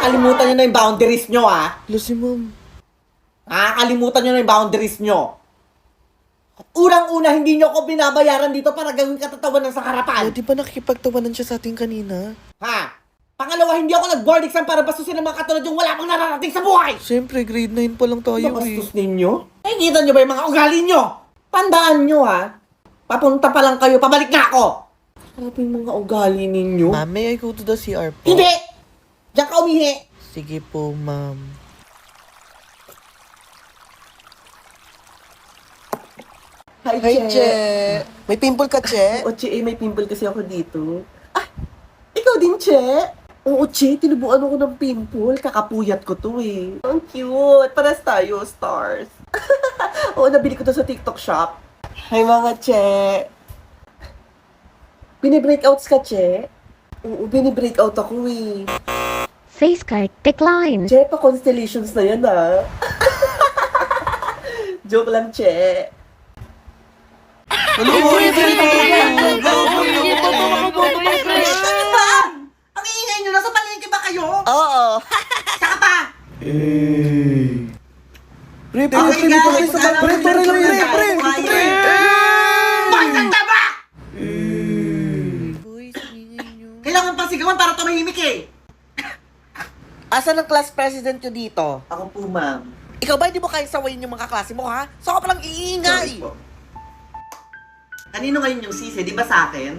Nakakalimutan nyo na yung boundaries nyo, ha? Hello si ma'am. Nakakalimutan nyo na yung boundaries nyo. Unang-una, hindi nyo ako binabayaran dito para gawin katatawanan sa harapan. Di ba nakikipagtawanan siya sa atin kanina? Ha? Pangalawa, hindi ako nag-board exam para bastusin ng mga katulad yung wala pang nararating sa buhay. Siyempre, grade 9 pa lang tayo Bastos ninyo? Nakikita nyo ba yung mga ugali nyo? Tandaan nyo, ha? Papunta pa lang kayo, pabalik na ako. Ano pa yung mga ugali ninyo? Ma'am, may I go to the CR po? Hindi! Diyan ka umihi. Sige po, ma'am. Hi, Che! May pimple ka, Che? O, Che, may pimple kasi ako dito. Ah, ikaw din, Che? Oo, Che, tinubuan ako ng pimple. Kakapuyat ko to eh. Ang cute. Paras tayo, stars. Oo, nabili ko to sa TikTok shop. Hi, mga Che. Bini-breakouts ka, Che? Oo, bini-breakout ako eh. Face card declined. Che, pa constellations na yan ah. Joke lang, Che. Ang ingay nyo, nasa palengke ba kayo? Oo. Saka pa! Pre, Okay, guys, pre. Bakit ang taba? Boys, ingay nyo. Kailangan pang sigawan para tumahimik eh. Asan ang class president nyo dito? Ako po, ma'am. Ikaw ba hindi mo kayang sawayin yung mga klase mo, ha? So ka palang iingay! Sorry po. Kanino ngayon yung sisi? Di ba sa akin?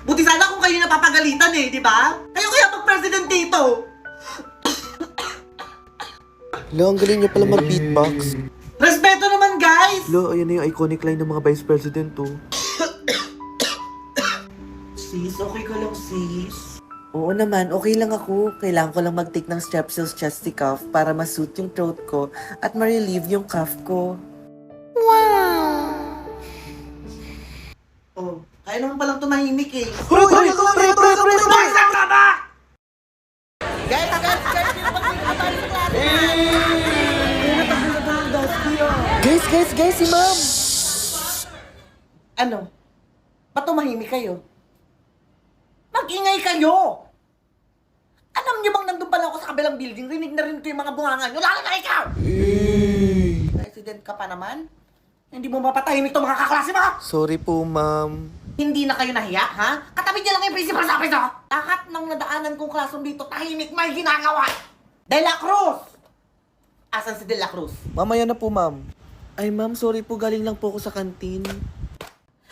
Buti sana kung kayo napapagalitan eh, di ba? Kayo kaya mag-president dito. Lo, ang galing niyo pala mag-beatbox. Respeto naman, guys! Lo, ayan na yung iconic line ng mga vice president, oh. Sis, okay ka lang, sis. Oo naman, okay lang ako. Kailangan ko lang mag-take ng Strepsils Chesty Cough para ma-suit yung throat ko at ma-relieve yung cough ko. Oh, kaya naman palang tumahimik eh. Pre! Bakit ang taba? Guys, si ma'am! Ano? Ba't tumahimik kayo? Mag-ingay kayo! Alam niyo bang nandun pala ako sa kabilang building, rinig na rin ko yung mga bunganga niyo, lalo na ikaw! President ka pa naman? Hindi mo mapatahimik itong mga kaklase mo? Sorry po, ma'am. Hindi na kayo nahiya, ha? Katabi niya lang yung principal sa office, oh! Lahat ng nadaanan kong klasong dito, tahimik may ginagawa! De La Cruz! Asan si De La Cruz? Mamaya na po, ma'am. Ay, ma'am, sorry po. Galing lang po ako sa kantin.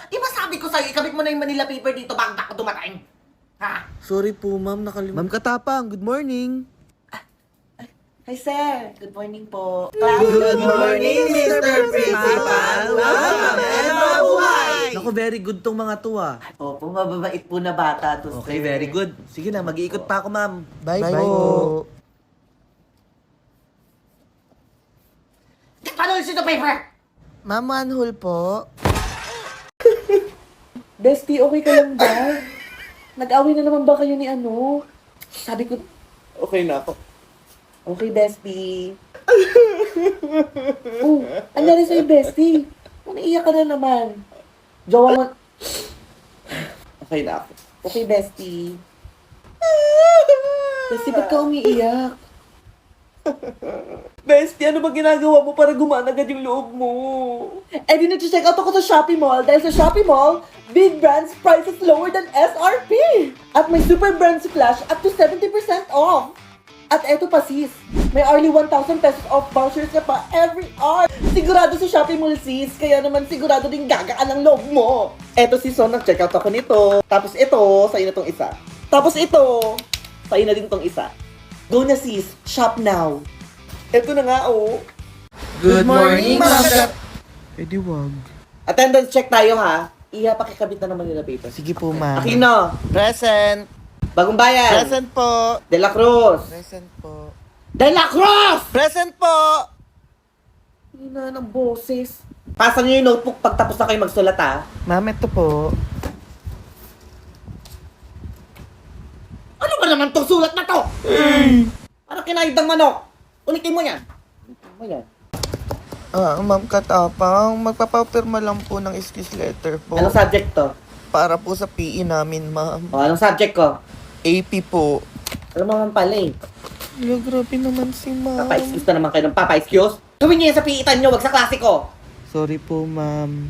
Di ba sabi ko sa'yo, ikabit mo na yung Manila paper dito bago ako dumating? Ha? Sorry po, ma'am. Ma'am Katapang, good morning. Hi, sir. Good morning po. Good morning, Mr. Principal. Mabuhay! Naku, very good tong mga to, ah. Opo, mababait po na bata to. Okay, very good. Sige na, mag-iikot pa ako, ma'am. Bye, Bye po. Paano yung sito paper? Ma'am, manhole po. Bestie, okay ka lang ba? Nag-away na naman ba kayo ni ano? Sabi ko, Okay na ako. okay, Bestie. Oh, anyari sa'yo, Bestie? Naiiyak ka na naman. Jowa mo. Okay na ako. Okay, Bestie. Bestie, ba't ka umiiyak? Bestie, ano ba ginagawa mo para gumana agad yung loob mo? Eh, di nag-check out ako sa Shopee Mall dahil sa Shopee Mall, big brands prices lower than SRP. At may super brands flash up to 70% off. At eto pa sis, may early 1,000 pesos off vouchers ka pa every hour. Sigurado sa Shopee Mall sis, kaya naman sigurado din gagaan ang loob mo. Eto sis, so nag-check out ako nito. Tapos ito, sa'yo na tong isa. Tapos ito, sa'yo na din tong isa. Go na sis, shop now. Eto na nga oh. Good morning, ma'am. Eh di wag. Attendance check tayo ha. Iya, pakikabit na naman nila paper. Sige po, ma'am. Aquino, Present. Bagong Bayan, Present po. De La Cruz, Present po. De La Cruz! Present po. Hina ng boses. Pasa niyo yung notebook pagtapos na kayo magsulat ha. Ma'am, ito po. Ano ba naman tong sulat na to? Parang kinaidang manok. Ulitin mo yan. Ulitin mo yan. Ma'am Katapang, magpapapirma lang po ng excuse letter po. Anong subject to? Para po sa PE namin, ma'am. O, anong subject ko? AP po. Alam mo naman pala eh. Hala, grabe naman si ma'am. Papa-excuse na naman kayo ng papa-excuse. Gawin niyo yan sa piitan niyo, wag sa klase ko. Sorry po, ma'am.